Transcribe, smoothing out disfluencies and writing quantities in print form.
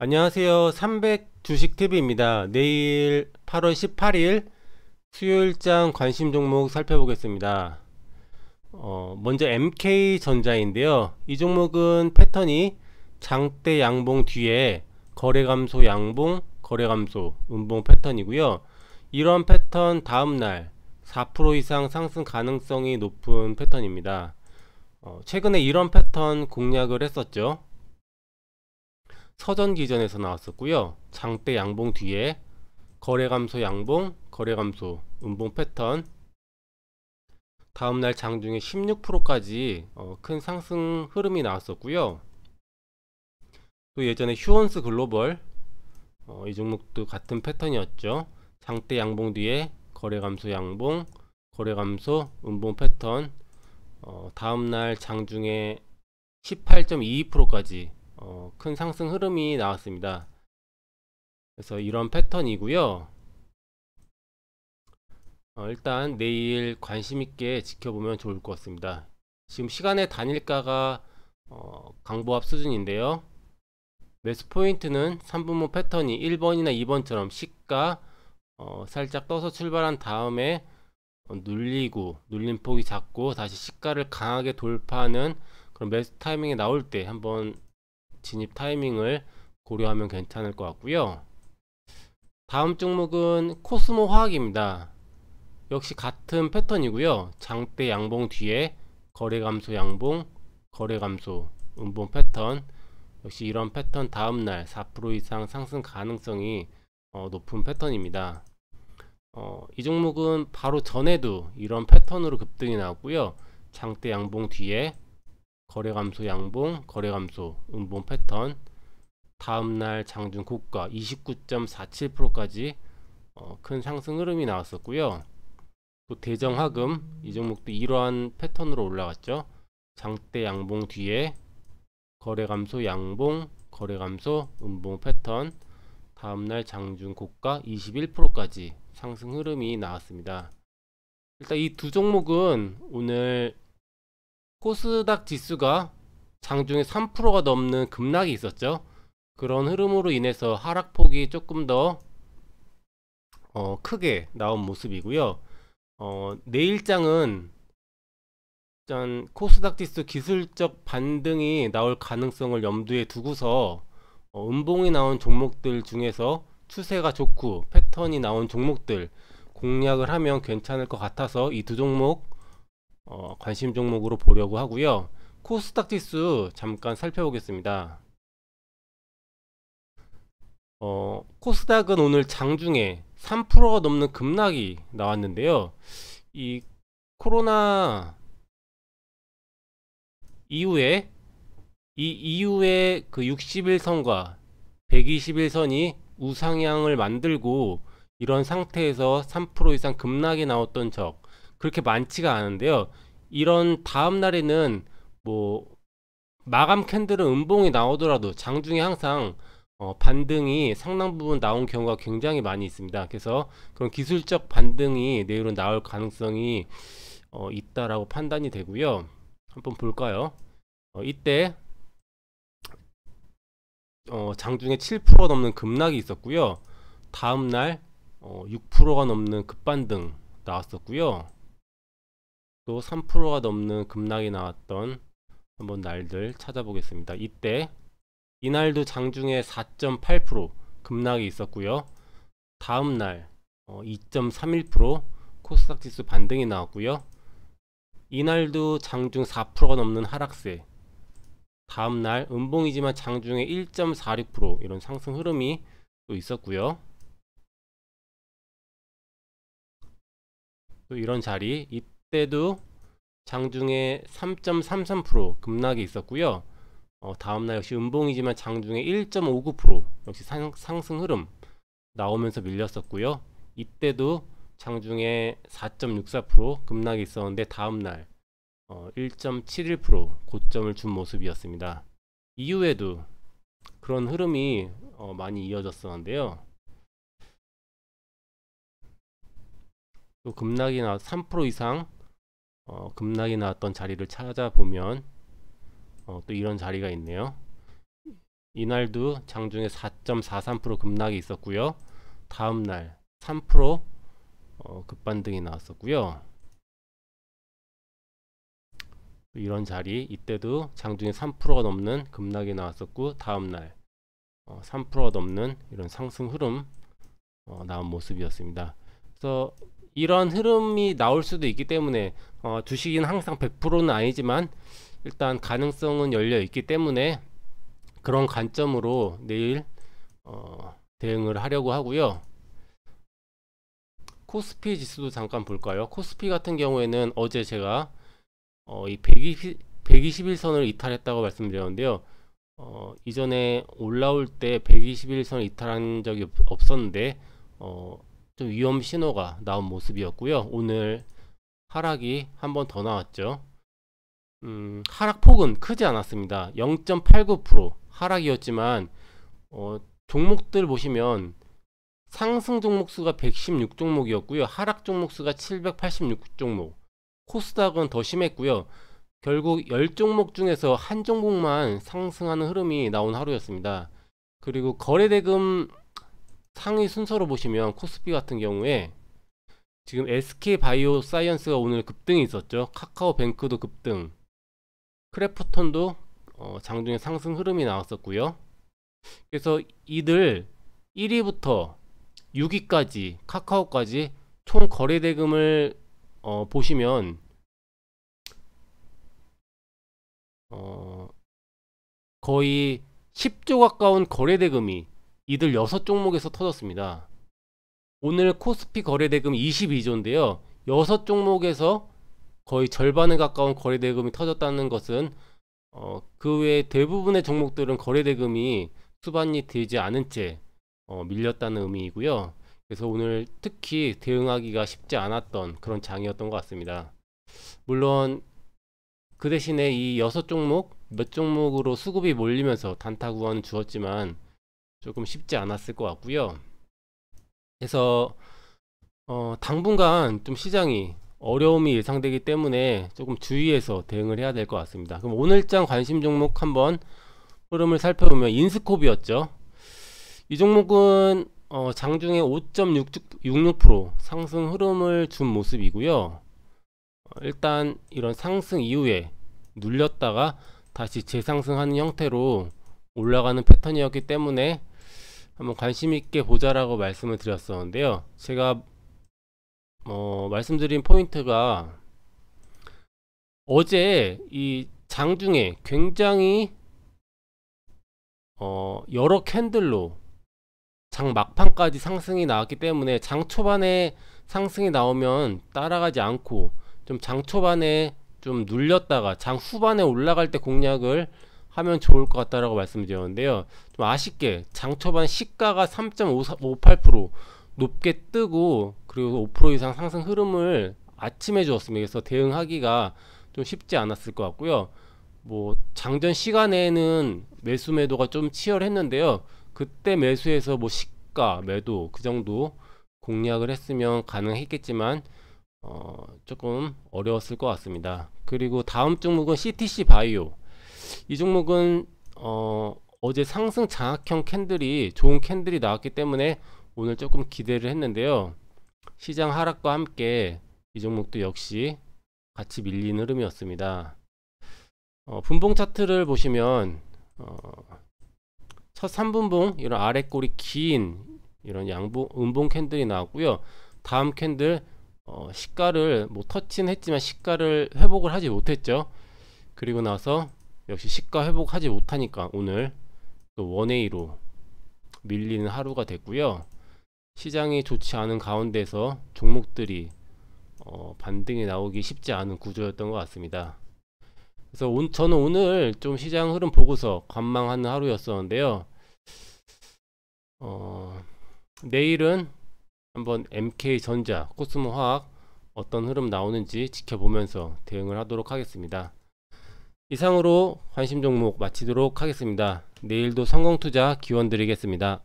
안녕하세요. 300 주식TV입니다. 내일 8월 18일 수요일장 관심 종목 살펴보겠습니다. 먼저 MK전자인데요. 이 종목은 패턴이 장대 양봉 뒤에 거래 감소 양봉, 거래 감소, 음봉 패턴이고요. 이런 패턴 다음날 4% 이상 상승 가능성이 높은 패턴입니다. 최근에 이런 패턴 공략을 했었죠. 서전기전에서 나왔었고요. 장대 양봉 뒤에 거래 감소 양봉, 거래 감소, 음봉 패턴, 다음날 장중에 16%까지 큰 상승 흐름이 나왔었고요. 또 예전에 휴원스 글로벌 이 종목도 같은 패턴이었죠. 장대 양봉 뒤에 거래 감소 양봉, 거래 감소, 음봉 패턴, 다음날 장중에 18.22%까지 큰 상승 흐름이 나왔습니다. 그래서 이런 패턴이고요. 일단 내일 관심있게 지켜보면 좋을 것 같습니다. 지금 시간의 단일가가 강보합 수준인데요. 매수 포인트는 3분모 패턴이 1번이나 2번처럼 시가 살짝 떠서 출발한 다음에 눌리고 눌림폭이 작고 다시 시가를 강하게 돌파하는 그런 매수 타이밍이 나올 때 한번 진입 타이밍을 고려하면 괜찮을 것 같고요. 다음 종목은 코스모 화학입니다. 역시 같은 패턴이고요. 장대 양봉 뒤에 거래 감소 양봉, 거래 감소, 음봉 패턴, 역시 이런 패턴 다음날 4% 이상 상승 가능성이 높은 패턴입니다. 이 종목은 바로 전에도 이런 패턴으로 급등이 나왔고요. 장대 양봉 뒤에 거래 감소 양봉, 거래 감소, 음봉 패턴, 다음날 장중 고가 29.47%까지 큰 상승 흐름이 나왔었고요. 또 대정화금 이 종목도 이러한 패턴으로 올라갔죠. 장대 양봉 뒤에 거래 감소 양봉, 거래 감소, 음봉 패턴, 다음날 장중 고가 21%까지 상승 흐름이 나왔습니다. 일단 이 두 종목은 오늘 코스닥 지수가 장중에 3%가 넘는 급락이 있었죠. 그런 흐름으로 인해서 하락폭이 조금 더 크게 나온 모습이고요. 내일장은 일단 코스닥 지수 기술적 반등이 나올 가능성을 염두에 두고서 음봉이 나온 종목들 중에서 추세가 좋고 패턴이 나온 종목들 공략을 하면 괜찮을 것 같아서 이 두 종목 관심 종목으로 보려고 하고요. 코스닥 지수 잠깐 살펴보겠습니다. 코스닥은 오늘 장중에 3%가 넘는 급락이 나왔는데요. 이 코로나 이후에 그 60일선과 120일선이 우상향을 만들고 이런 상태에서 3% 이상 급락이 나왔던 적 그렇게 많지가 않은데요. 이런 다음 날에는 뭐 마감 캔들은 음봉이 나오더라도 장중에 항상 반등이 상당 부분 나온 경우가 굉장히 많이 있습니다. 그래서 그런 기술적 반등이 내일은 나올 가능성이 있다라고 판단이 되고요. 한번 볼까요? 이때 장중에 7%가 넘는 급락이 있었고요. 다음날 6%가 넘는 급반등 나왔었고요. 또 3%가 넘는 급락이 나왔던 한번 날들 찾아보겠습니다. 이날도 장중에 4.8% 급락이 있었고요. 다음날 2.31% 코스닥 지수 반등이 나왔고요. 이날도 장중 4%가 넘는 하락세, 다음날 음봉이지만 장중에 1.46% 이런 상승 흐름이 또 있었고요. 또 이런 자리 이때도 장중에 3.33% 급락이 있었고요. 다음날 역시 음봉이지만 장중에 1.59% 역시 상승 흐름 나오면서 밀렸었고요. 이때도 장중에 4.64% 급락이 있었는데 다음날 1.71% 고점을 준 모습이었습니다. 이후에도 그런 흐름이 많이 이어졌었는데요. 또 급락이 3% 이상 급락이 나왔던 자리를 찾아보면 또 이런 자리가 있네요. 이날도 장중에 4.43% 급락이 있었고요. 다음날 3% 급반등이 나왔었고요. 이런 자리, 이때도 장중에 3%가 넘는 급락이 나왔었고, 다음날 3%가 넘는 이런 상승 흐름 나온 모습이었습니다. 그래서 이런 흐름이 나올 수도 있기 때문에 주식은 항상 100%는 아니지만 일단 가능성은 열려 있기 때문에 그런 관점으로 내일 대응을 하려고 하고요. 코스피 지수도 잠깐 볼까요? 코스피 같은 경우에는 어제 제가 이 121선을 이탈했다고 말씀드렸는데요. 이전에 올라올 때 121선을 이탈한 적이 없었는데 좀 위험 신호가 나온 모습이었고요. 오늘 하락이 한 번 더 나왔죠. 하락폭은 크지 않았습니다. 0.89% 하락이었지만 종목들 보시면 상승 종목 수가 116 종목이었고요. 하락 종목 수가 786 종목. 코스닥은 더 심했고요. 결국 10종목 중에서 한 종목만 상승하는 흐름이 나온 하루였습니다. 그리고 거래대금 상위 순서로 보시면 코스피 같은 경우에 지금 SK바이오사이언스가 오늘 급등이 있었죠. 카카오뱅크도 급등, 크래프톤도 장중에 상승 흐름이 나왔었고요. 그래서 이들 1위부터 6위까지 카카오까지 총 거래대금을 보시면 거의 10조 가까운 거래대금이 이들 6종목에서 터졌습니다. 오늘 코스피 거래대금 22조인데요 6종목에서 거의 절반에 가까운 거래대금이 터졌다는 것은 그 외에 대부분의 종목들은 거래대금이 수반이 되지 않은 채 밀렸다는 의미이고요. 그래서 오늘 특히 대응하기가 쉽지 않았던 그런 장이었던 것 같습니다. 물론 그 대신에 이 6종목 몇 종목으로 수급이 몰리면서 단타 구간은 주었지만 조금 쉽지 않았을 것 같고요. 그래서 당분간 좀 시장이 어려움이 예상되기 때문에 조금 주의해서 대응을 해야 될 것 같습니다. 그럼 오늘장 관심 종목 한번 흐름을 살펴보면 인스코비였죠. 이 종목은 장중에 5.66% 상승 흐름을 준 모습이고요. 일단 이런 상승 이후에 눌렸다가 다시 재상승하는 형태로 올라가는 패턴이었기 때문에 한번 관심 있게 보자라고 말씀을 드렸었는데요. 제가 말씀드린 포인트가 어제 이 장중에 굉장히 여러 캔들로 장 막판까지 상승이 나왔기 때문에 장 초반에 상승이 나오면 따라가지 않고 좀 장 초반에 좀 눌렸다가 장 후반에 올라갈 때 공략을 하면 좋을 것 같다라고 말씀드렸는데요. 좀 아쉽게 장 초반 시가가 3.58% 높게 뜨고 그리고 5% 이상 상승 흐름을 아침에 주었습니다. 그래서 대응하기가 좀 쉽지 않았을 것 같고요. 뭐 장전 시간에는 매수 매도가 좀 치열했는데요. 그때 매수해서 뭐 시가 매도 그 정도 공략을 했으면 가능했겠지만 조금 어려웠을 것 같습니다. 그리고 다음 종목은 CTC 바이오. 이 종목은 어제 상승 장악형 캔들이 좋은 캔들이 나왔기 때문에 오늘 조금 기대를 했는데요. 시장 하락과 함께 이 종목도 역시 같이 밀린 흐름이었습니다. 분봉 차트를 보시면 첫 3분봉 이런 아래 꼬리 긴 이런 음봉 캔들이 나왔고요. 다음 캔들 시가를 뭐 터치는 했지만 시가를 회복을 하지 못했죠. 그리고 나서 역시 시가 회복하지 못하니까 오늘 또 원웨이로 밀리는 하루가 됐고요. 시장이 좋지 않은 가운데서 종목들이 반등이 나오기 쉽지 않은 구조였던 것 같습니다. 그래서 저는 오늘 좀 시장 흐름 보고서 관망하는 하루였었는데요. 내일은 한번 MK전자, 코스모화학 어떤 흐름 나오는지 지켜보면서 대응을 하도록 하겠습니다. 이상으로 관심 종목 마치도록 하겠습니다. 내일도 성공투자 기원 드리겠습니다.